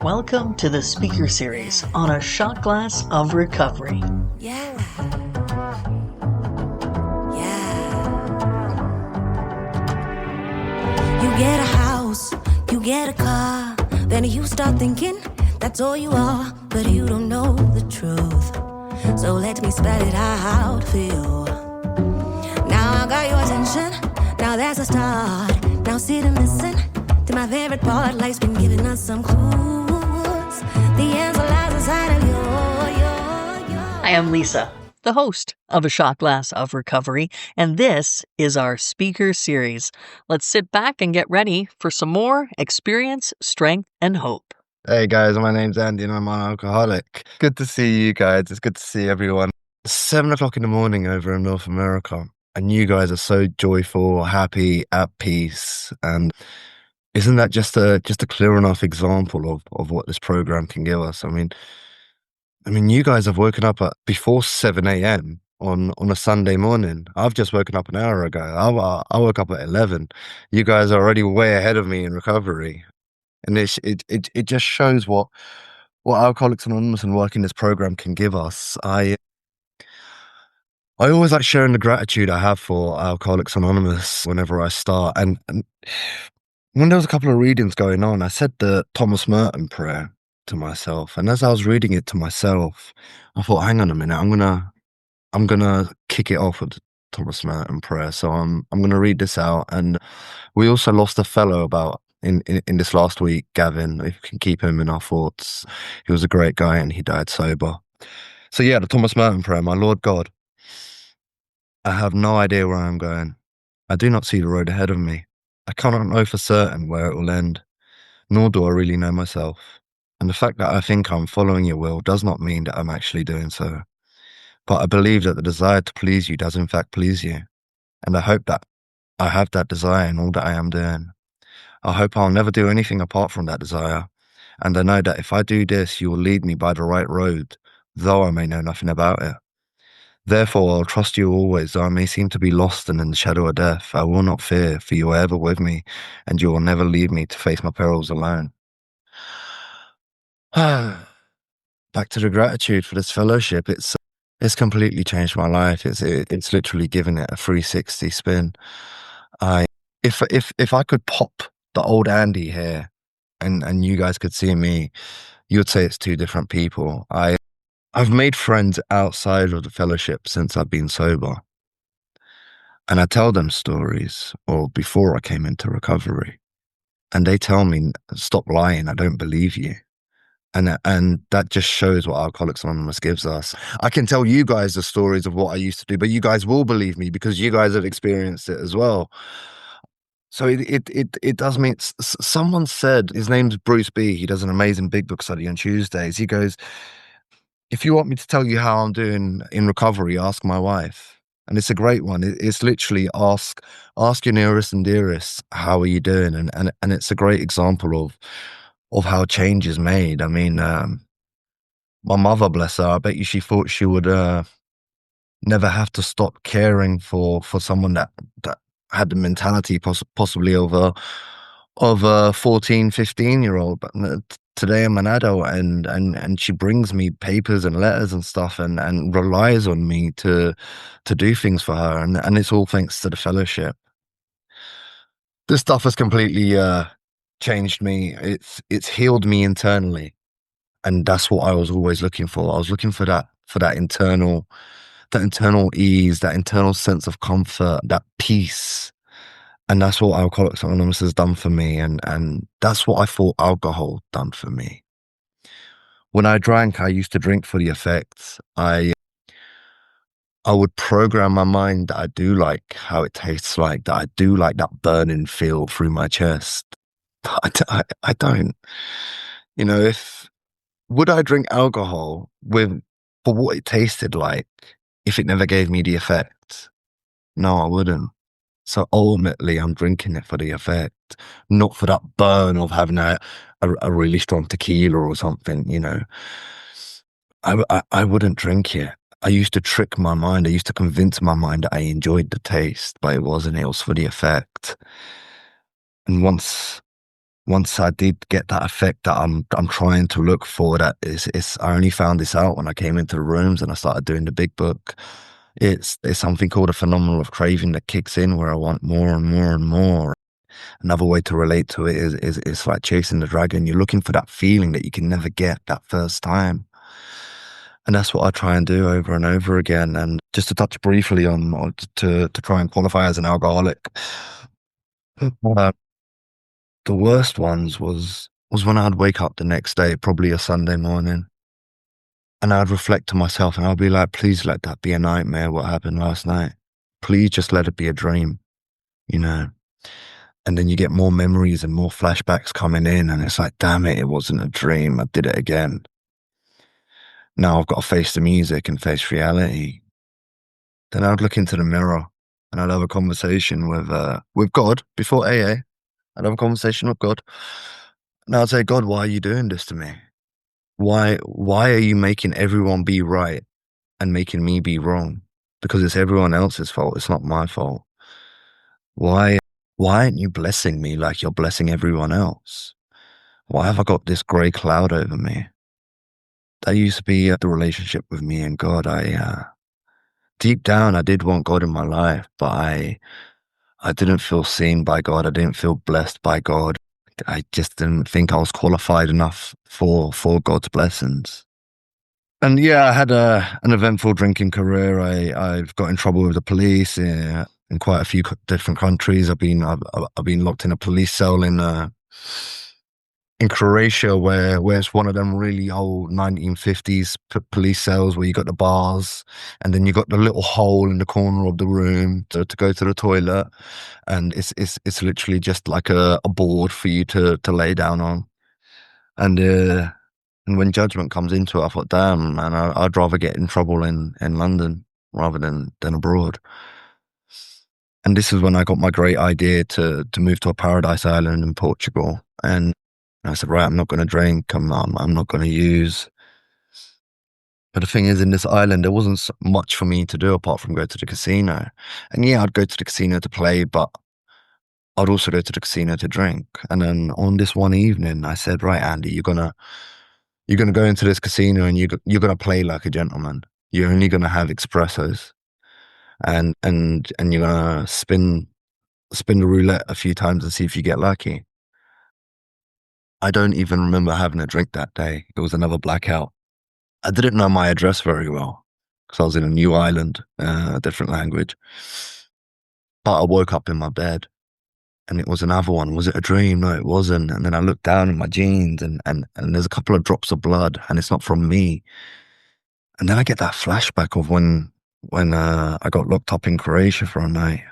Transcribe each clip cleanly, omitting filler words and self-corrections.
Welcome to the speaker series on a shot glass of recovery. Yeah. Yeah. You get a house, you get a car, then you start thinking that's all you are, but you don't know the truth. So let me spell it out for you. Now I got your attention, now there's a start. Now sit and listen to my favorite part. Life's been giving us some clues. The answer lies inside of you. I am Lisa, the host of A Shot Glass of Recovery, and this is our speaker series. Let's sit back and get ready for some more experience, strength, and hope. Hey guys, my name's Andy and I'm an alcoholic. Good to see you guys. It's good to see everyone. It's 7 o'clock in the morning over in North America, and you guys are so joyful, happy, at peace. And isn't that just a clear enough example of what this program can give us? I mean, you guys have woken up at before 7 a.m. on a Sunday morning. I've just woken up an hour ago. I woke up at 11. You guys are already way ahead of me in recovery. And it just shows what Alcoholics Anonymous and working this program can give us. I always like sharing the gratitude I have for Alcoholics Anonymous whenever I start. And when there was a couple of readings going on, I said the Thomas Merton prayer to myself. And as I was reading it to myself, I thought, hang on a minute, I'm gonna kick it off with the Thomas Merton prayer. So I'm gonna read this out. And we also lost a fellow about in this last week, Gavin. If we can keep him in our thoughts. He was a great guy and he died sober. So yeah, the Thomas Merton prayer. My Lord God, I have no idea where I'm going. I do not see the road ahead of me. I cannot know for certain where it will end, nor do I really know myself. And the fact that I think I'm following your will does not mean that I'm actually doing so. But I believe that the desire to please you does in fact please you. And I hope that I have that desire in all that I am doing. I hope I'll never do anything apart from that desire. And I know that if I do this, you will lead me by the right road, though I may know nothing about it. Therefore, I'll trust you always, though I may seem to be lost and in the shadow of death. I will not fear, for you are ever with me, and you will never leave me to face my perils alone. Back to the gratitude for this fellowship. It's completely changed my life. It's literally given it a 360 spin. If I could pop the old Andy here and you guys could see me, you would say it's two different people. I've made friends outside of the fellowship since I've been sober. And I tell them stories, or before I came into recovery. And they tell me, stop lying, I don't believe you. And that just shows what Alcoholics Anonymous gives us. I can tell you guys the stories of what I used to do, but you guys will believe me because you guys have experienced it as well. So it does mean, someone said, his name's Bruce B. He does an amazing big book study on Tuesdays. He goes, if you want me to tell you how I'm doing in recovery, ask my wife. And it's a great one. It's literally ask your nearest and dearest, how are you doing? And it's a great example of how change is made. I mean, my mother, bless her, I bet you she thought she would never have to stop caring for someone that had the mentality possibly of a 14, 15-year-old. But today I'm an adult and she brings me papers and letters and stuff and relies on me to do things for her. And it's all thanks to the fellowship. This stuff has completely changed me. It's healed me internally. And that's what I was always looking for. I was looking for that internal ease, that internal sense of comfort, that peace. And that's what Alcoholics Anonymous has done for me. And that's what I thought alcohol done for me. When I drank, I used to drink for the effects. I would program my mind that I do like how it tastes like, that I do like that burning feel through my chest. But I don't. You know, would I drink alcohol for what it tasted like if it never gave me the effect? No, I wouldn't. So ultimately, I'm drinking it for the effect, not for that burn of having a really strong tequila or something, you know. I wouldn't drink it. I used to trick my mind. I used to convince my mind that I enjoyed the taste, but it wasn't. It was for the effect. And once once I did get that effect that I'm trying to look for, that is I only found this out when I came into the rooms and I started doing the big book. It's something called a phenomenon of craving that kicks in where I want more and more and more. Another way to relate to it is it's like chasing the dragon. You're looking for that feeling that you can never get that first time. And that's what I try and do over and over again. And just to touch briefly on to try and qualify as an alcoholic, uh, the worst ones was when I'd wake up the next day, probably a Sunday morning, and I'd reflect to myself and I'd be like, please let that be a nightmare, what happened last night. Please just let it be a dream, you know. And then you get more memories and more flashbacks coming in, and it's like, damn it, it wasn't a dream. I did it again. Now I've got to face the music and face reality. Then I'd look into the mirror and I'd have a conversation with God before AA. I'd have a conversation with God. And I'd say, God, why are you doing this to me? Why are you making everyone be right and making me be wrong? Because it's everyone else's fault. It's not my fault. Why aren't you blessing me like you're blessing everyone else? Why have I got this grey cloud over me? That used to be the relationship with me and God. Deep down, I did want God in my life, but I didn't feel seen by God. I didn't feel blessed by God. I just didn't think I was qualified enough for God's blessings. And yeah, I had an eventful drinking career. I've got in trouble with the police in quite a few different countries. I've been locked in a police cell in Croatia, where it's one of them really old 1950s police cells where you got the bars, and then you got the little hole in the corner of the room to go to the toilet, and it's literally just like a board for you to lay down on, and when judgment comes into it, I thought, damn man, I'd rather get in trouble in London rather than abroad. And this is when I got my great idea to move to a paradise island in Portugal. And I said, right, I'm not going to drink. I'm not going to use. But the thing is, in this island, there wasn't much for me to do apart from go to the casino. And yeah, I'd go to the casino to play, but I'd also go to the casino to drink. And then on this one evening, I said, right, Andy, you're gonna go into this casino and you're gonna play like a gentleman. You're only gonna have espressos, and you're gonna spin the roulette a few times and see if you get lucky. I don't even remember having a drink that day. It was another blackout. I didn't know my address very well because I was in a new island, a different language. But I woke up in my bed and it was another one. Was it a dream? No, it wasn't. And then I looked down in my jeans and there's a couple of drops of blood and it's not from me. And then I get that flashback of when I got locked up in Croatia for a night.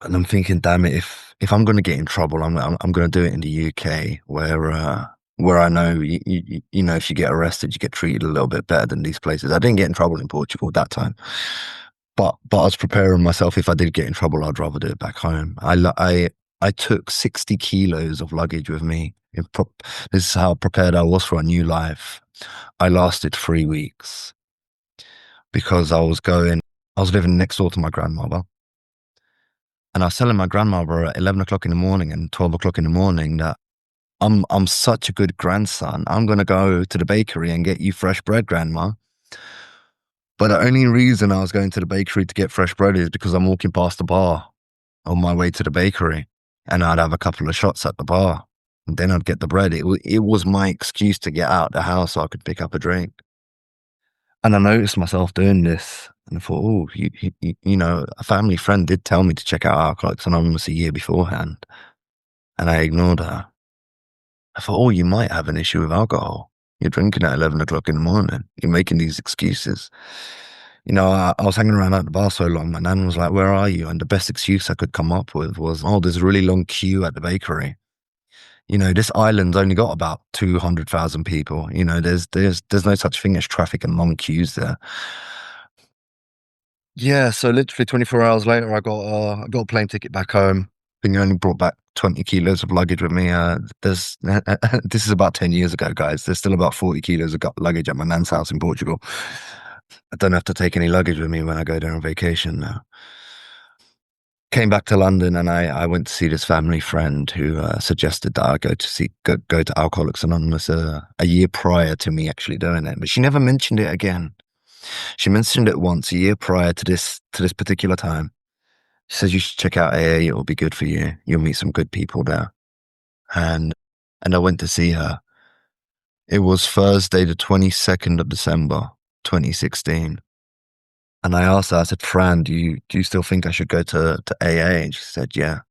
And I'm thinking, damn it, if I'm going to get in trouble, I'm going to do it in the UK where I know, you know, if you get arrested, you get treated a little bit better than these places. I didn't get in trouble in Portugal at that time, but I was preparing myself. If I did get in trouble, I'd rather do it back home. I took 60 kilos of luggage with me. This is how prepared I was for a new life. I lasted 3 weeks because I was living next door to my grandmother. And I was telling my grandmother at 11 o'clock in the morning and 12 o'clock in the morning that I'm such a good grandson. I'm going to go to the bakery and get you fresh bread, grandma. But the only reason I was going to the bakery to get fresh bread is because I'm walking past the bar on my way to the bakery and I'd have a couple of shots at the bar and then I'd get the bread. It was my excuse to get out the house so I could pick up a drink. And I noticed myself doing this and I thought, oh, you know, a family friend did tell me to check out Alcoholics Anonymous a year beforehand. And I ignored her. I thought, oh, you might have an issue with alcohol. You're drinking at 11 o'clock in the morning. You're making these excuses. You know, I was hanging around at the bar so long. My nan was like, where are you? And the best excuse I could come up with was, oh, there's a really long queue at the bakery. You know, this island's only got about 200,000 people. You know, there's no such thing as traffic and long queues there. Yeah, so literally 24 hours later, I got a plane ticket back home. I think I only brought back 20 kilos of luggage with me. This is about 10 years ago, guys. There's still about 40 kilos of luggage at my nan's house in Portugal. I don't have to take any luggage with me when I go there on vacation now. came back to London, and I went to see this family friend who suggested that I go to Alcoholics Anonymous a year prior to me actually doing it. But she never mentioned it again. She mentioned it once a year prior to this particular time. She says you should check out AA. It will be good for you. You'll meet some good people there. And I went to see her. It was Thursday, the 22nd of December, 2016. And I asked her, I said, Fran, do you still think I should go to AA? And she said, yeah.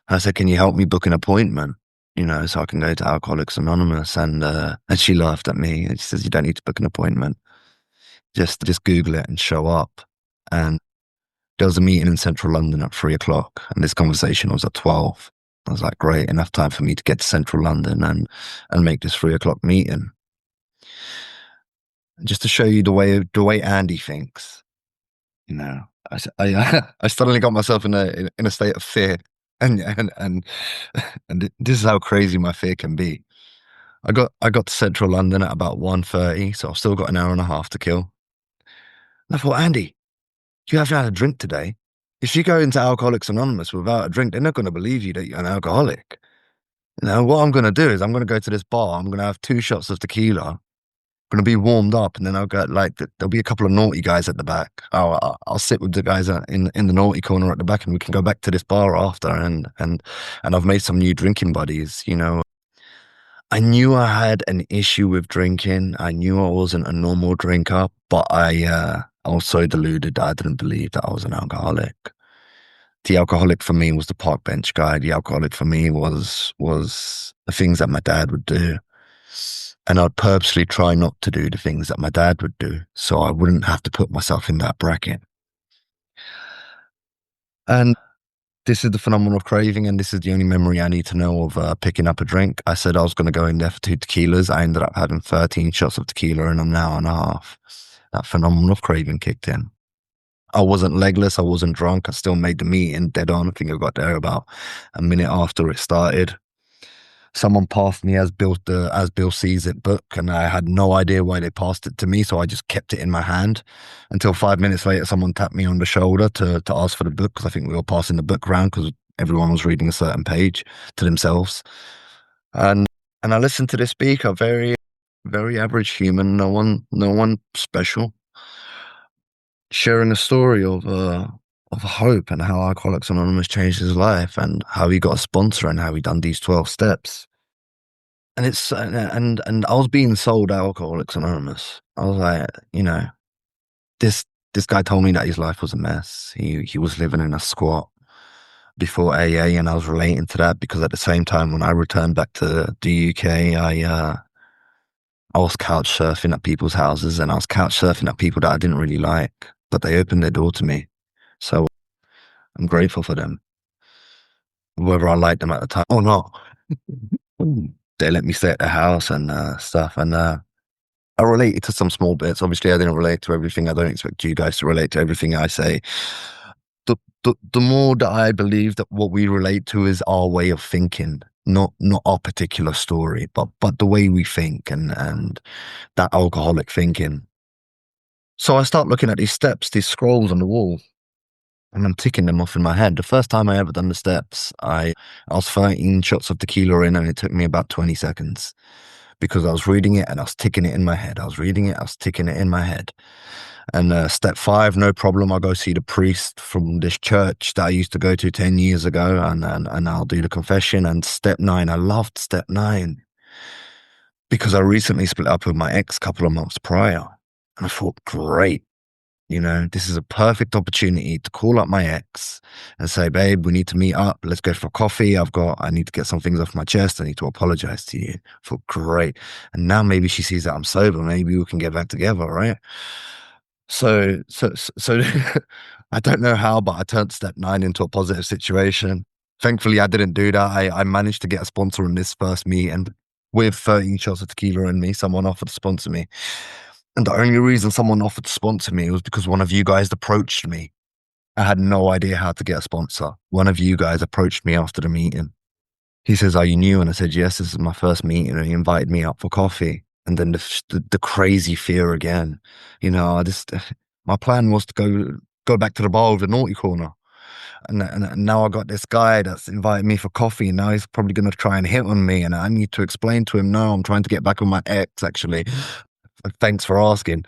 I said, can you help me book an appointment? So I can go to Alcoholics Anonymous. And she laughed at me and she says, you don't need to book an appointment. Just Google it and show up. And there was a meeting in central London at 3 o'clock, and this conversation was at 12. I was like, great, enough time for me to get to central London and make this 3 o'clock meeting. Just to show you the way Andy thinks, I suddenly got myself in a state of fear, and this is how crazy my fear can be. I got to central London at about 1:30, so I've still got an hour and a half to kill. And I thought, Andy, you haven't had a drink today. If you go into Alcoholics Anonymous without a drink, they're not going to believe you that you're an alcoholic. What I'm going to do is I'm going to go to this bar. I'm going to have 2 shots of tequila. I'm going to be warmed up, and then I'll get there'll be a couple of naughty guys at the back. I'll sit with the guys in the naughty corner at the back, and we can go back to this bar after. And I've made some new drinking buddies. I knew I had an issue with drinking. I knew I wasn't a normal drinker, but I was so deluded that I didn't believe that I was an alcoholic. The alcoholic for me was the park bench guy. The alcoholic for me was the things that my dad would do. And I'd purposely try not to do the things that my dad would do, so I wouldn't have to put myself in that bracket. And this is the phenomenon of craving, and this is the only memory I need to know of picking up a drink. I said I was going to go in there for 2 tequilas. I ended up having 13 shots of tequila in an hour and a half. That phenomenon of craving kicked in. I wasn't legless. I wasn't drunk. I still made the meeting dead on. I think I got there about a minute after it started. Someone passed me As Bill Sees It book, and I had no idea why they passed it to me, so I just kept it in my hand until 5 minutes later someone tapped me on the shoulder to ask for the book, because I think we were passing the book around because everyone was reading a certain page to themselves. And I listened to this speaker, very, very average human, no one special, sharing a story of hope and how Alcoholics Anonymous changed his life and how he got a sponsor and how he done these 12 steps. And and I was being sold Alcoholics Anonymous. I was like, this guy told me that his life was a mess. He was living in a squat before AA, and I was relating to that because at the same time when I returned back to the UK, I was couch surfing at people's houses, and I was couch surfing at people that I didn't really like, but they opened their door to me. So I'm grateful for them, whether I liked them at the time or not. They let me stay at their house and stuff. And I related to some small bits. Obviously, I didn't relate to everything. I don't expect you guys to relate to everything I say. The more that I believe that what we relate to is our way of thinking, not our particular story, but the way we think and that alcoholic thinking. So I start looking at these steps, these scrolls on the wall, and I'm ticking them off in my head. The first time I ever done the steps, I was 13 shots of tequila in, and it took me about 20 seconds because I was reading it and I was ticking it in my head. I was reading it, I was ticking it in my head. And step 5, no problem. I'll go see the priest from this church that I used to go to 10 years ago, and I'll do the confession. And step 9, I loved step 9 because I recently split up with my ex a couple of months prior. And I thought, great. This is a perfect opportunity to call up my ex and say, babe, we need to meet up. Let's go for coffee. I need to get some things off my chest. I need to apologize to you. I thought, great. And now maybe she sees that I'm sober. Maybe we can get back together, right? So I don't know how, but I turned step 9 into a positive situation. Thankfully, I didn't do that. I managed to get a sponsor in this first meeting with 13 shots of tequila in me. Someone offered to sponsor me. And the only reason someone offered to sponsor me was because one of you guys approached me. I had no idea how to get a sponsor. One of you guys approached me after the meeting. He says, are you new? And I said, yes, this is my first meeting. And he invited me up for coffee. And then the crazy fear again. My plan was to go back to the bar with the naughty corner. And now I got this guy that's invited me for coffee, and now he's probably going to try and hit on me, and I need to explain to him, no, I'm trying to get back with my ex, actually. Thanks for asking.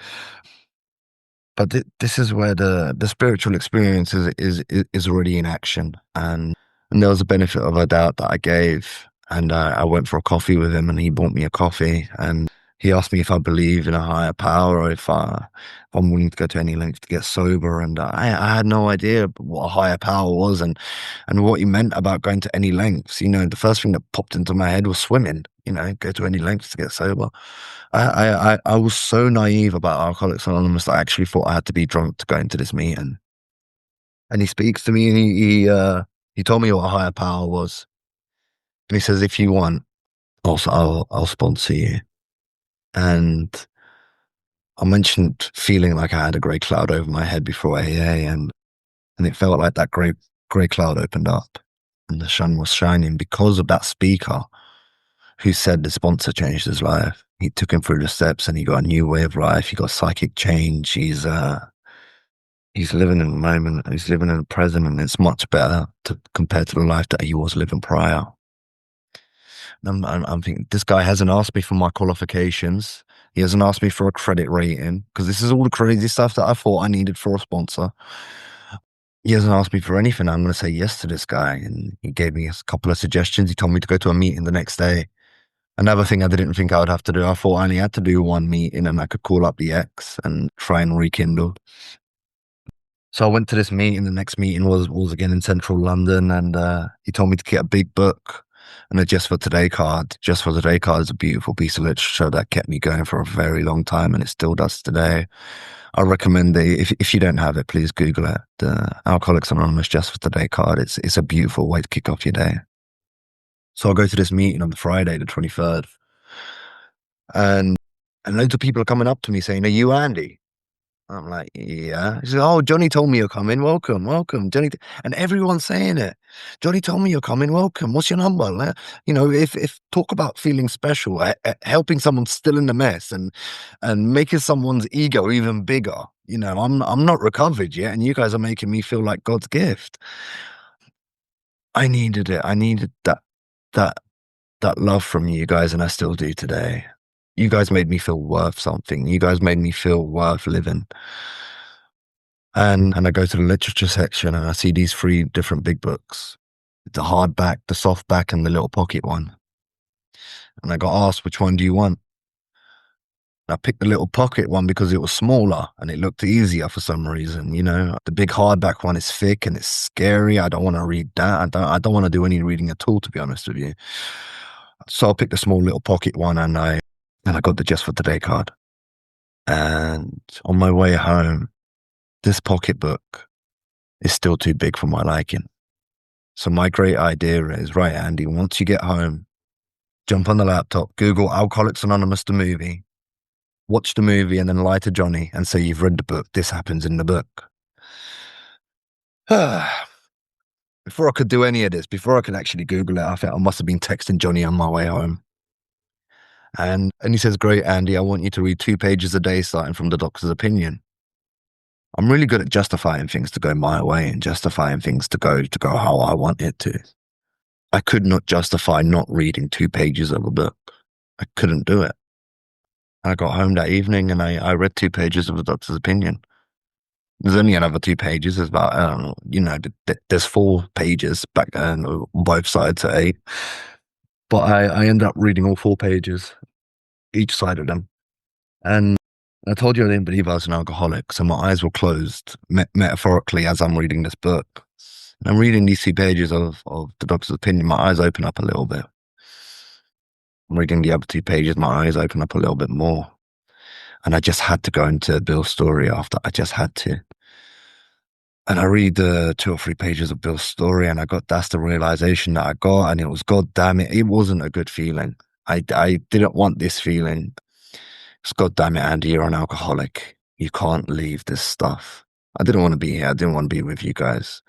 But this is where the spiritual experience is already in action, and there was a benefit of a doubt that I gave, and I went for a coffee with him, and he bought me a coffee, and he asked me if I believe in a higher power, or if I'm willing to go to any length to get sober, and I had no idea what a higher power was, and what he meant about going to any lengths. You know, the first thing that popped into my head was swimming. You know, go to any lengths to get sober. I was so naive about Alcoholics Anonymous that I actually thought I had to be drunk to go into this meeting. And he speaks to me, and he told me what a higher power was. And he says, if you want, also I'll sponsor you. And I mentioned feeling like I had a grey cloud over my head before AA, and it felt like that grey cloud opened up, and the sun was shining because of that speaker who said the sponsor changed his life. He took him through the steps, and he got a new way of life. He got psychic change. He's living in the moment. He's living in the present, and it's much better compared to the life that he was living prior. I'm thinking, this guy hasn't asked me for my qualifications. He hasn't asked me for a credit rating, because this is all the crazy stuff that I thought I needed for a sponsor. He hasn't asked me for anything. I'm going to say yes to this guy. And he gave me a couple of suggestions. He told me to go to a meeting the next day. Another thing I didn't think I would have to do. I thought I only had to do one meeting, and I could call up the ex and try and rekindle. So I went to this meeting. The next meeting was again in central London, and he told me to get a big book and a Just for Today card. Just for Today card is a beautiful piece of literature that kept me going for a very long time, and it still does today. I recommend it. If you don't have it, please Google it. The Alcoholics Anonymous Just for Today card. It's a beautiful way to kick off your day. So I go to this meeting on the Friday, the 23rd, and loads of people are coming up to me saying, "Are you Andy?" I'm like, "Yeah." He says, "Oh, Johnny told me you're coming. Welcome, welcome, Johnny." And everyone's saying it. "Johnny told me you're coming. Welcome. What's your number?" You know, if talk about feeling special, helping someone still in the mess, and making someone's ego even bigger. You know, I'm not recovered yet, and you guys are making me feel like God's gift. I needed it. I needed that love from you guys, and I still do today. You guys made me feel worth something. You guys made me feel worth living. And I go to the literature section, and I see these 3 different big books: the hardback, the softback, and the little pocket one. And I got asked, which one do you want? And I picked the little pocket one because it was smaller and it looked easier for some reason. You know, the big hardback one is thick and it's scary. I don't want to read that. I don't want to do any reading at all, to be honest with you. So I picked the small little pocket one, and I got the Just for Today card. And on my way home, this pocketbook is still too big for my liking. So my great idea is, right, Andy, once you get home, jump on the laptop, Google Alcoholics Anonymous, the movie, watch the movie, and then lie to Johnny and say you've read the book. This happens in the book. Before I could do any of this, before I could actually Google it, I think I must have been texting Johnny on my way home. And he says, "Great, Andy, I want you to read 2 pages a day starting from the doctor's opinion." I'm really good at justifying things to go my way and justifying things to go how I want it to. I could not justify not reading 2 pages of a book. I couldn't do it. I got home that evening, and I read 2 pages of the doctor's opinion. There's only another 2 pages. There's about, I don't know, you know, there's 4 pages back then on both sides at 8. But I end up reading all 4 pages, each side of them. And I told you I didn't believe I was an alcoholic, so my eyes were closed, metaphorically, as I'm reading this book. And I'm reading these 2 pages of the doctor's opinion. My eyes open up a little bit. I'm reading the other 2 pages. My eyes open up a little bit more. And I just had to go into Bill's story after. I just had to. And I read the 2 or 3 pages of Bill's story, and that's the realization that I got. And it was, God damn it, it wasn't a good feeling. I didn't want this feeling. It's, God damn it, Andy, you're an alcoholic. You can't leave this stuff. I didn't want to be here. I didn't want to be with you guys.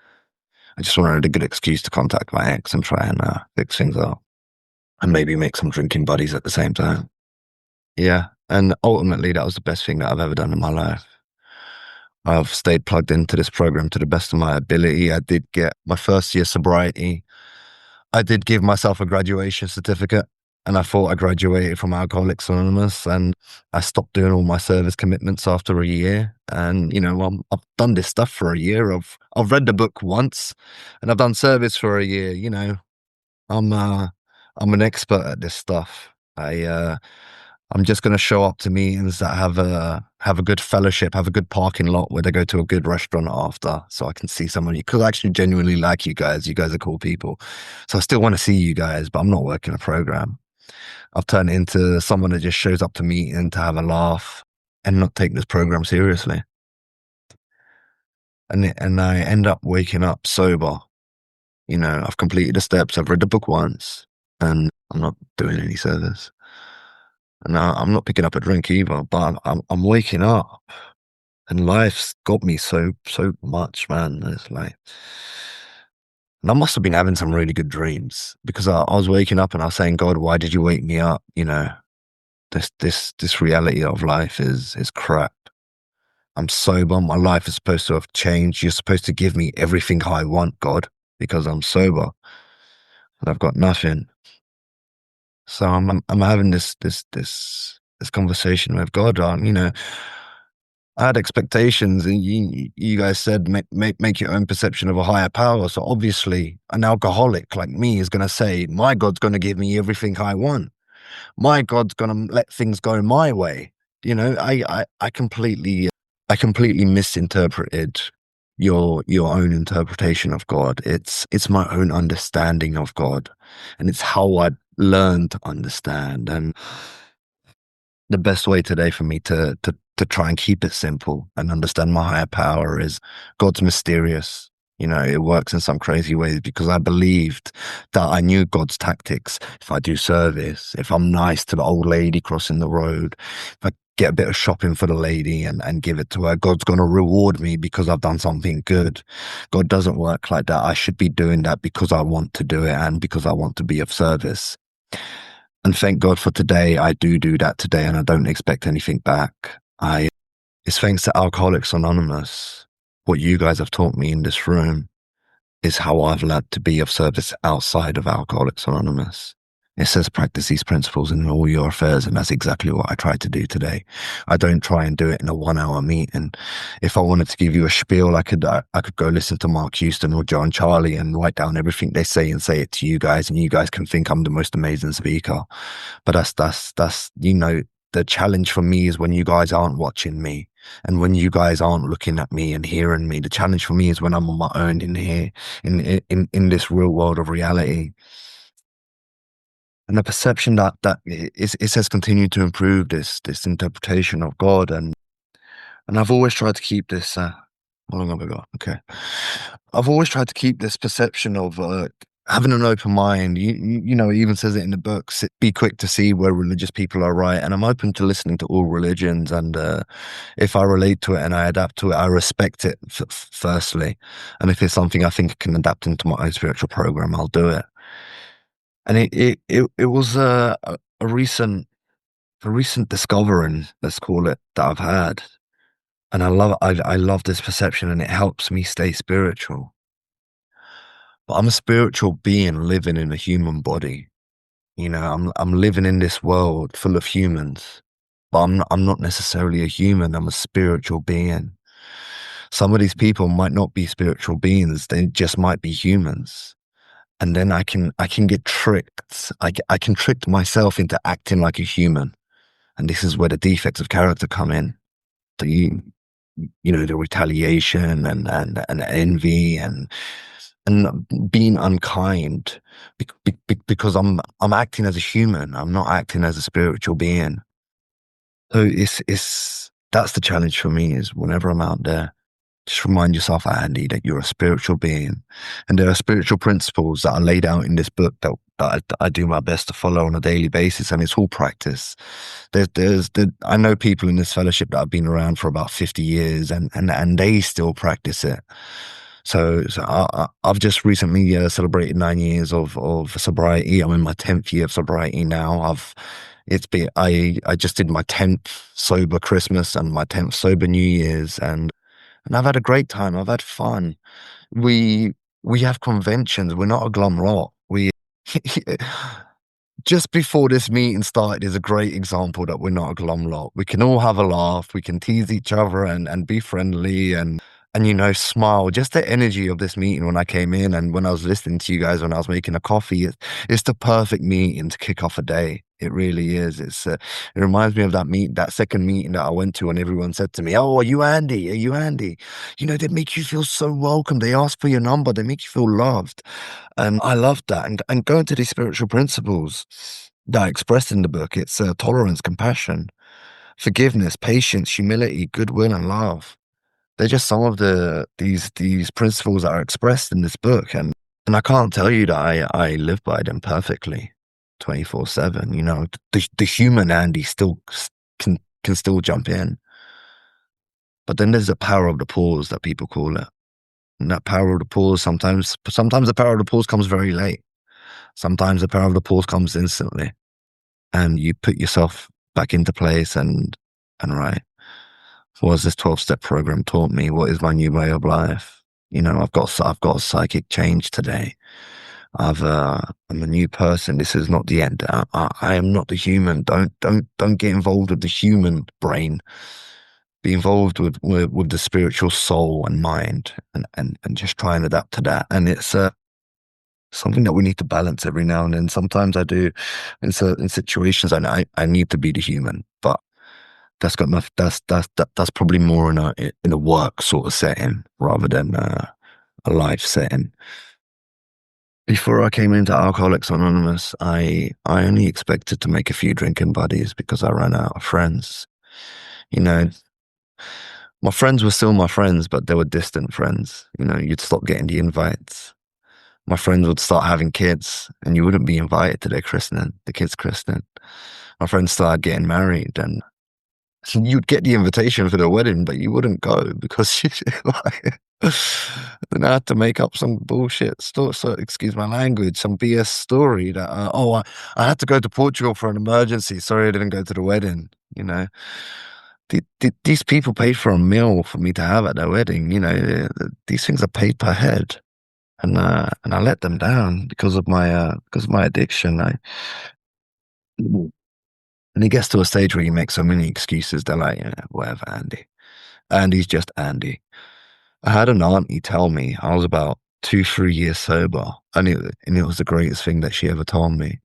I just wanted a good excuse to contact my ex and try and fix things up. And maybe make some drinking buddies at the same time. Yeah. And ultimately, that was the best thing that I've ever done in my life. I've stayed plugged into this program to the best of my ability. I did get my first year sobriety. I did give myself a graduation certificate, and I thought I graduated from Alcoholics Anonymous, and I stopped doing all my service commitments after a year. And I've done this stuff for a year. I've read the book once, and I've done service for a year. I'm an expert at this stuff. I'm just going to show up to meetings that have a good fellowship, have a good parking lot where they go to a good restaurant after, so I can see someone because I actually genuinely like you guys. You guys are cool people, so I still want to see you guys, but I'm not working a program. I've turned into someone that just shows up to meeting to have a laugh and not take this program seriously. And I end up waking up sober. I've completed the steps. I've read the book once, and I'm not doing any service. And I'm not picking up a drink either, but I'm waking up, and life's got me so much, man. It's like, and I must have been having some really good dreams because I was waking up and I was saying, God, why did you wake me up? This reality of life is crap. I'm sober. My life is supposed to have changed. You're supposed to give me everything I want, God, because I'm sober, and I've got nothing. So I'm having this conversation with God on, I had expectations, and you guys said make your own perception of a higher power. So obviously, an alcoholic like me is going to say, my God's going to give me everything I want. My God's going to let things go my way. I completely misinterpreted your own interpretation of God. It's my own understanding of God, and it's how I learned to understand. And the best way today for me to try and keep it simple and understand my higher power is God's mysterious. It works in some crazy ways because I believed that I knew God's tactics. If I do service, if I'm nice to the old lady crossing the road, if I get a bit of shopping for the lady and give it to her, God's going to reward me because I've done something good. God doesn't work like that. I should be doing that because I want to do it and because I want to be of service. And thank God for today. I do that today, and I don't expect anything back. It's thanks to Alcoholics Anonymous. What you guys have taught me in this room is how I've learned to be of service outside of Alcoholics Anonymous. It says practice these principles in all your affairs, and that's exactly what I try to do today. I don't try and do it in a 1 hour meeting. If I wanted to give you a spiel, I could go listen to Mark Houston or John Charlie and write down everything they say and say it to you guys, and you guys can think I'm the most amazing speaker. But that's the challenge for me is when you guys aren't watching me and when you guys aren't looking at me and hearing me. The challenge for me is when I'm on my own in here, in this real world of reality. And the perception that it has continued to improve this interpretation of God, and I've always tried to keep this. How long have I got? Okay, I've always tried to keep this perception of having an open mind. It even says it in the books. Be quick to see where religious people are right, and I'm open to listening to all religions. And if I relate to it and I adapt to it, I respect it firstly. And if it's something I think I can adapt into my own spiritual program, I'll do it. And it was a recent discovering, let's call it, that I've had, and I love this perception, and it helps me stay spiritual. But I'm a spiritual being living in a human body. I'm living in this world full of humans, but I'm not necessarily a human. I'm a spiritual being. Some of these people might not be spiritual beings; they just might be humans. And then I can get tricked. I can trick myself into acting like a human, and this is where the defects of character come in. The the retaliation and envy and being unkind because I'm acting as a human. I'm not acting as a spiritual being. So it's that's the challenge for me. Is whenever I'm out there, just remind yourself, Andy, that you're a spiritual being, and there are spiritual principles that are laid out in this book that I do my best to follow on a daily basis, and it's all practice. I know people in this fellowship that have been around for about 50 years, and they still practice it. So I've just recently celebrated 9 years of sobriety. I'm in my 10th year of sobriety now. I just did my 10th sober Christmas and my 10th sober New Year's, and and I've had a great time. I've had fun. We we have conventions. We're not a glum lot. We just before this meeting started is a great example that we're not a glum lot. We can all have a laugh. We can tease each other and be friendly and smile. Just the energy of this meeting when I came in and when I was listening to you guys when I was making a coffee, it's the perfect meeting to kick off a day. It really is. It reminds me of that second meeting that I went to, and everyone said to me, "Oh, are you Andy? Are you Andy?" They make you feel so welcome. They ask for your number. They make you feel loved. And I love that. And going to these spiritual principles that are expressed in the book, it's tolerance, compassion, forgiveness, patience, humility, goodwill, and love. They're just some of these principles that are expressed in this book, and I can't tell you that I live by them perfectly, 24/7. The human Andy still can still jump in, but then there's the power of the pause that people call it, and that power of the pause sometimes the power of the pause comes very late. Sometimes the power of the pause comes instantly, and you put yourself back into place and right. What has this 12-step program taught me? What is my new way of life? I've got a psychic change today. I'm a new person. This is not the end. I am not the human. Don't get involved with the human brain. Be involved with the spiritual soul and mind, and just try and adapt to that. And it's something that we need to balance every now and then. Sometimes I do in certain situations. I need to be the human, but that's got enough. That's probably more in a work sort of setting rather than a life setting. Before I came into Alcoholics Anonymous, I only expected to make a few drinking buddies because I ran out of friends. You know, my friends were still my friends, but they were distant friends. You'd stop getting the invites. My friends would start having kids, and you wouldn't be invited to their christening, the kids' christening. My friends started getting married, and you'd get the invitation for the wedding, but you wouldn't go because then I had to make up some bullshit story. So excuse my language, some BS story that I had to go to Portugal for an emergency. Sorry, I didn't go to the wedding. These people paid for a meal for me to have at their wedding. These things are paid per head, and I let them down because of my addiction. And it gets to a stage where you make so many excuses. They're like, yeah, whatever, Andy. Andy's just Andy. I had an auntie tell me I was about 2, 3 years sober, and it was the greatest thing that she ever told me.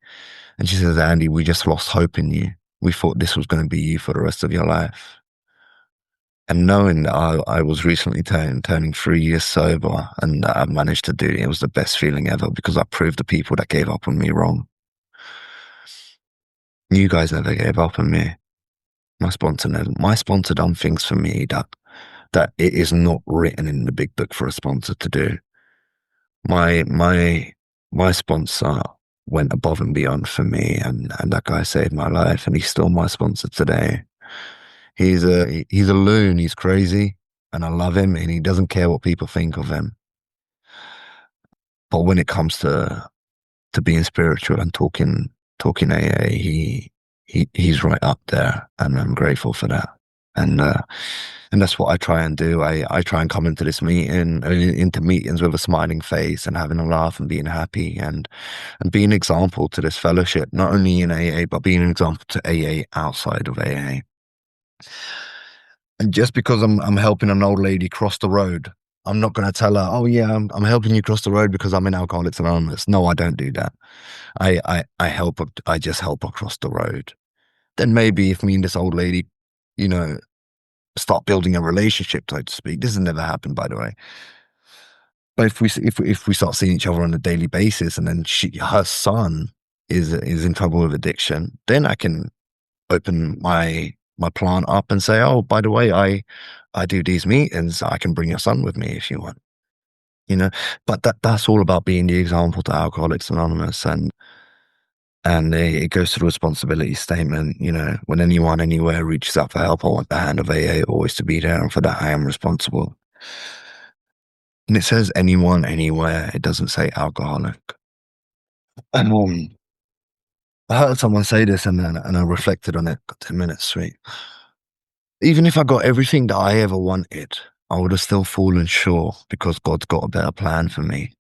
And she says, Andy, we just lost hope in you. We thought this was going to be you for the rest of your life. And knowing that I was recently turning 3 years sober and that I managed to do it, it was the best feeling ever because I proved the people that gave up on me wrong. You guys never gave up on me. My sponsor never. My sponsor done things for me that it is not written in the big book for a sponsor to do. My sponsor went above and beyond for me, and that guy saved my life, and he's still my sponsor today. He's a loon. He's crazy, and I love him, and he doesn't care what people think of him. But when it comes to being spiritual and talking AA, he's right up there, and I'm grateful for that. And that's what I try and do. I try and come into this meeting, into meetings with a smiling face and having a laugh and being happy and being an example to this fellowship, not only in AA, but being an example to AA outside of AA. And just because I'm helping an old lady cross the road, I'm not going to tell her, oh yeah, I'm helping you cross the road because I'm in Alcoholics Anonymous. No, I don't do that. I just help her cross the road. Then maybe if me and this old lady, you know, start building a relationship, so to speak. This has never happened, by the way. But if we start seeing each other on a daily basis, and then her son is in trouble with addiction, then I can open my plant up and say, oh, by the way, I do these meetings. I can bring your son with me if you want. But that's all about being the example to Alcoholics Anonymous, and it goes to the responsibility statement. When anyone anywhere reaches out for help, I want the hand of AA always to be there, and for that I am responsible. And it says anyone, anywhere. It doesn't say alcoholic. And I heard someone say this, and I reflected on it. Got 10 minutes, sweet. Even if I got everything that I ever wanted, I would have still fallen short because God's got a better plan for me.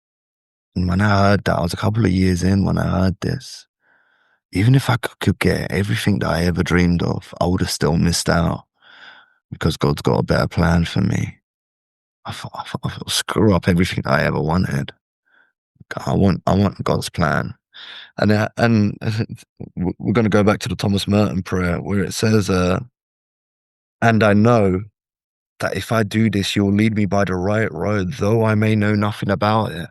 And when I heard that, I was a couple of years in when I heard this. Even if I could get everything that I ever dreamed of, I would have still missed out because God's got a better plan for me. I thought, screw up everything I ever wanted. I want God's plan. And we're going to go back to the Thomas Merton prayer where it says, and I know that if I do this, you'll lead me by the right road, though I may know nothing about it.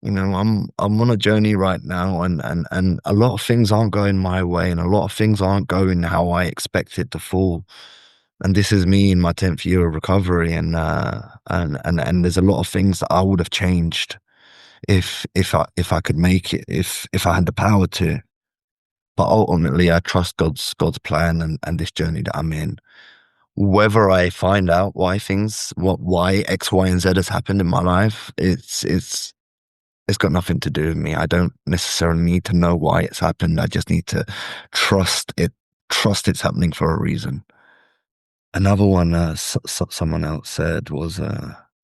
I'm on a journey right now, and a lot of things aren't going my way, and a lot of things aren't going how I expect it to fall. And this is me in my 10th year of recovery, and there's a lot of things that I would have changed if I could make it, if I had the power to. But ultimately, I trust God's plan and this journey that I'm in. Whether I find out why X, Y, and Z has happened in my life, it's got nothing to do with me. I don't necessarily need to know why it's happened. I just need to trust it. Trust it's happening for a reason. Another one, someone else said was,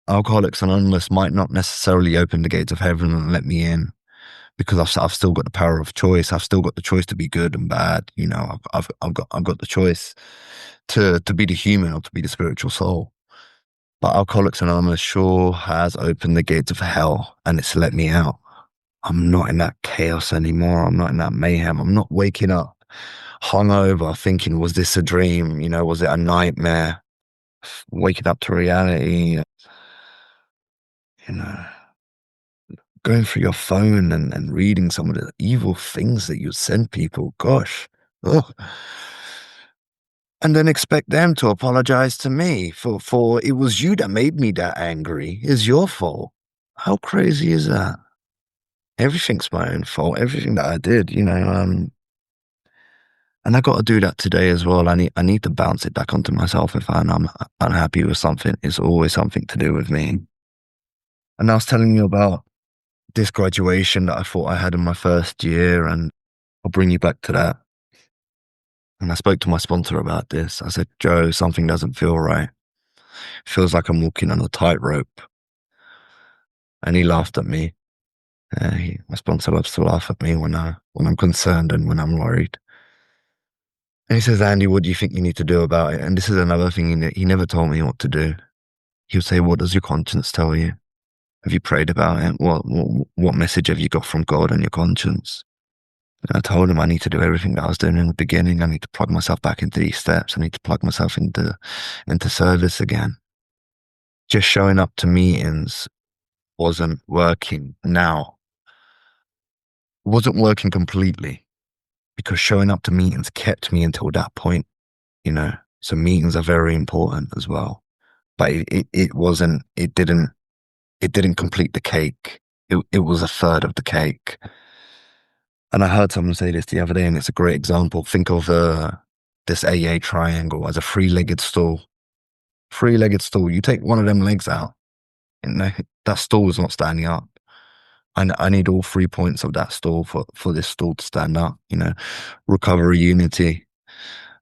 Alcoholics Anonymous might not necessarily open the gates of heaven and let me in, because I've still got the power of choice. I've still got the choice to be good and bad. I've got the choice to be the human or to be the spiritual soul. But Alcoholics Anonymous sure has opened the gates of hell, and it's let me out. I'm not in that chaos anymore. I'm not in that mayhem. I'm not waking up hungover thinking, was this a dream? Was it a nightmare? Waking up to reality, you know, going through your phone and reading some of the evil things that you send people. Gosh. Ugh. And then expect them to apologize to me for it was you that made me that angry. It's your fault. How crazy is that? Everything's my own fault. Everything that I did, and I got to do that today as well. I need to bounce it back onto myself if I'm unhappy with something. It's always something to do with me. And I was telling you about this graduation that I thought I had in my first year, and I'll bring you back to that. And I spoke to my sponsor about this. I said, Joe, something doesn't feel right. It feels like I'm walking on a tightrope. And he laughed at me. My sponsor loves to laugh at me when I'm concerned and when I'm worried. And he says, Andy, what do you think you need to do about it? And this is another thing, he never told me what to do. He would say, what does your conscience tell you? Have you prayed about it? What message have you got from God and your conscience? And I told him I need to do everything that I was doing in the beginning. I need to plug myself back into these steps. I need to plug myself into service again. Just showing up to meetings wasn't working now. It wasn't working completely, because showing up to meetings kept me until that point, So meetings are very important as well. But it didn't complete the cake. It was a third of the cake. And I heard someone say this the other day, and it's a great example. Think of this AA triangle as a three-legged stool. Three-legged stool. You take one of them legs out, and that stool is not standing up. I need all 3 points of that stool for this stool to stand up. Recovery, unity,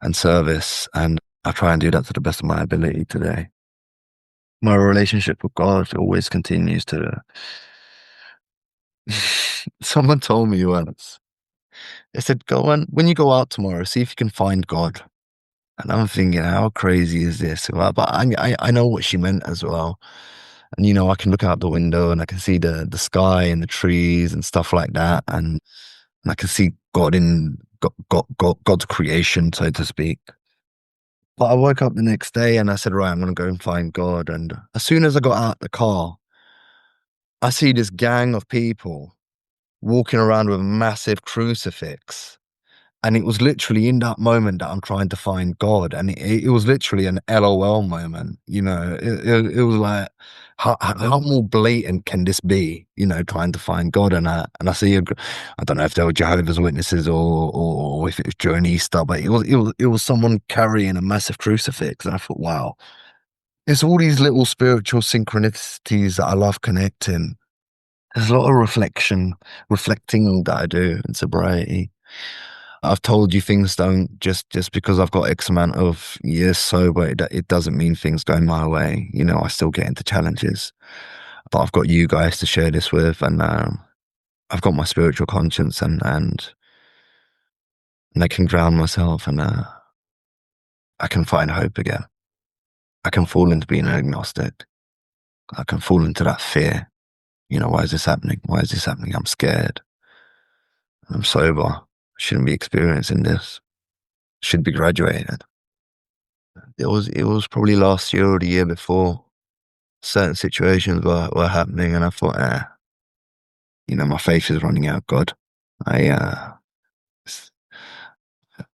and service. And I try and do that to the best of my ability today. My relationship with God always continues to. Someone told me once. They said, "Go on, when you go out tomorrow, see if you can find God." And I'm thinking, how crazy is this? Well, but I know what she meant as well. And I can look out the window and I can see the sky and the trees and stuff like that, and I can see God in God's creation, so to speak. But I woke up the next day and I said, right, I'm going to go and find God. And as soon as I got out the car, I see this gang of people walking around with a massive crucifix. And it was literally in that moment that I'm trying to find God. And it was literally an LOL moment. It was like, how more blatant can this be, trying to find God? And I see, I don't know if they were Jehovah's Witnesses or if it was during Easter, but it was someone carrying a massive crucifix. And I thought, wow, it's all these little spiritual synchronicities that I love connecting. There's a lot of reflecting that I do in sobriety. I've told you things don't just because I've got X amount of years sober, it doesn't mean things go my way. You know, I still get into challenges, but I've got you guys to share this with, and I've got my spiritual conscience, and I can ground myself, and I can find hope again. I can fall into being agnostic. I can fall into that fear. You know, why is this happening? Why is this happening? I'm scared. I'm sober. I shouldn't be experiencing this. Should be graduated. It was probably last year or the year before. Certain situations were happening, and I thought, you know, my faith is running out. God, I uh,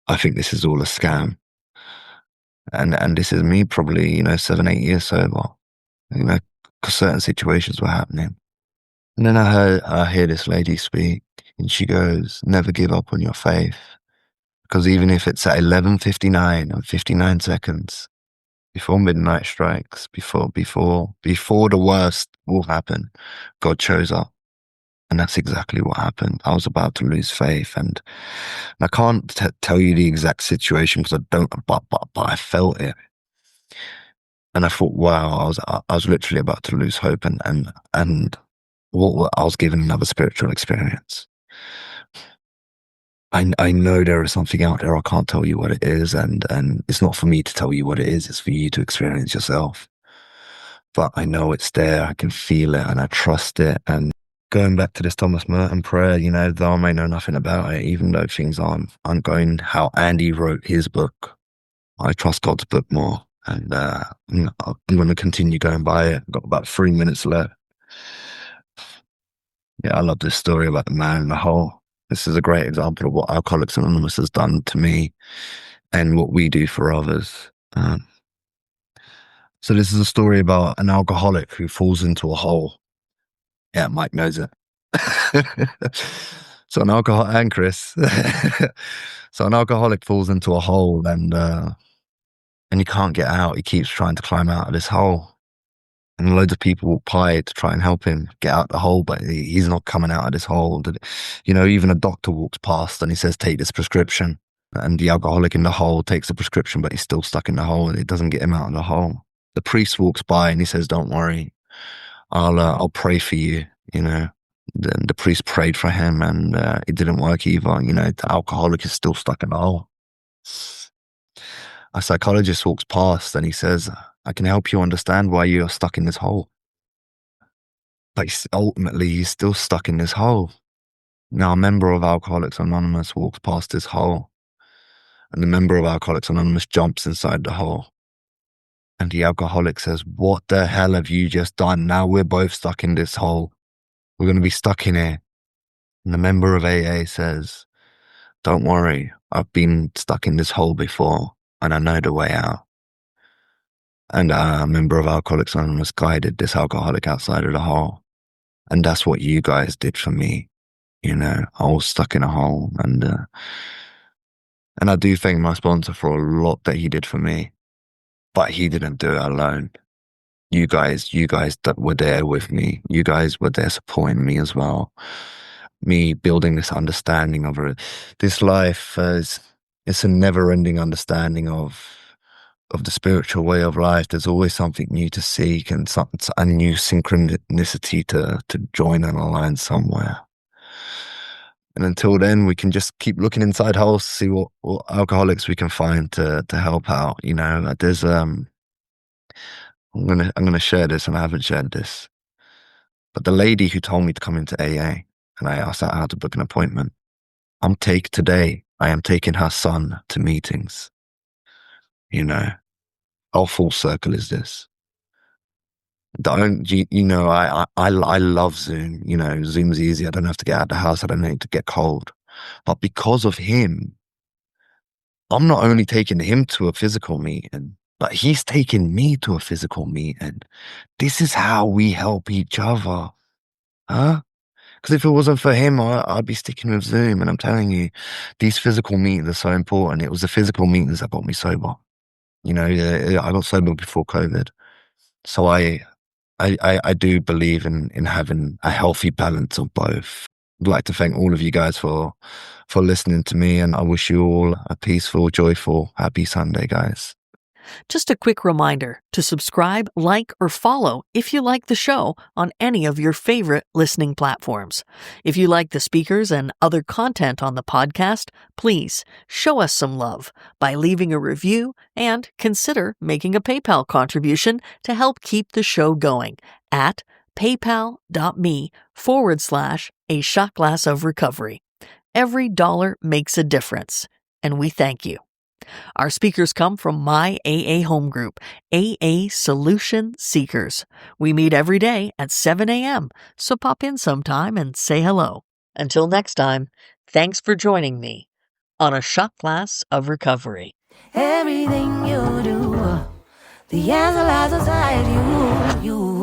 I think this is all a scam, and this is me probably, you know, 7, 8 years sober. You know, because certain situations were happening, and then I hear this lady speak, and she goes, "Never give up on your faith, because even if it's at 11:59 and 59 seconds." Before midnight strikes, before the worst will happen, God shows up. And that's exactly what happened. I was about to lose faith, and I can't tell you the exact situation because I don't, but I felt it. And I thought, wow, I was literally about to lose hope, and what I was given another spiritual experience. I know there is something out there. I can't tell you what it is, and it's not for me to tell you what it is. It's for you to experience yourself. But I know it's there. I can feel it, and I trust it. And going back to this Thomas Merton prayer, you know, though I may know nothing about it, even though things aren't going how Andy wrote his book, I trust God's book more. And I'm going to continue going by it. I've got about 3 minutes left. Yeah, I love this story about the man in the hole. This is a great example of what Alcoholics Anonymous has done to me and what we do for others. So this is a story about an alcoholic who falls into a hole. Yeah, Mike knows it. So an alcohol and Chris. So an alcoholic falls into a hole, and he can't get out. He keeps trying to climb out of this hole, and loads of people walk by to try and help him get out the hole, but he's not coming out of this hole. You know, even a doctor walks past and he says, "Take this prescription," and the alcoholic in the hole takes the prescription, but he's still stuck in the hole, and it doesn't get him out of the hole. The priest walks by and he says, "Don't worry, I'll pray for you." You know, the priest prayed for him, and it didn't work either. You know, the alcoholic is still stuck in the hole. A psychologist walks past and he says, "I can help you understand why you're stuck in this hole." But ultimately, he's still stuck in this hole. Now, a member of Alcoholics Anonymous walks past this hole, and the member of Alcoholics Anonymous jumps inside the hole. And the alcoholic says, "What the hell have you just done? Now we're both stuck in this hole. We're going to be stuck in here." And the member of AA says, "Don't worry, I've been stuck in this hole before, and I know the way out." And a member of Alcoholics Anonymous guided this alcoholic outside of the hole. And that's what you guys did for me. You know, I was stuck in a hole, and I do thank my sponsor for a lot that he did for me, but he didn't do it alone. You guys that were there with me. You guys were there supporting me as well. Me building this understanding of it. This life it's a never-ending understanding of the spiritual way of life. There's always something new to seek, and a new synchronicity to join and align somewhere. And until then, we can just keep looking inside holes to see what alcoholics we can find to help out. You know, there's I'm gonna share this, and I haven't shared this. But the lady who told me to come into AA, and I asked her how to book an appointment. Today, I am taking her son to meetings. You know, how full circle is this? You know, I love Zoom. You know, Zoom's easy. I don't have to get out of the house. I don't need to get cold. But because of him, I'm not only taking him to a physical meeting, but he's taking me to a physical meeting. This is how we help each other. Huh? Because if it wasn't for him, I'd be sticking with Zoom. And I'm telling you, these physical meetings are so important. It was the physical meetings that got me sober. You know, I got sober before COVID. So I do believe in having a healthy balance of both. I'd like to thank all of you guys for listening to me, and I wish you all a peaceful, joyful, happy Sunday, guys. Just a quick reminder to subscribe, like, or follow if you like the show on any of your favorite listening platforms. If you like the speakers and other content on the podcast, please show us some love by leaving a review and consider making a PayPal contribution to help keep the show going at paypal.me/a shot glass of recovery. Every dollar makes a difference, and we thank you. Our speakers come from my AA home group, AA Solution Seekers. We meet every day at 7 a.m., so pop in sometime and say hello. Until next time, thanks for joining me on A Shot Glass of Recovery. Everything you do, the answer lies inside you.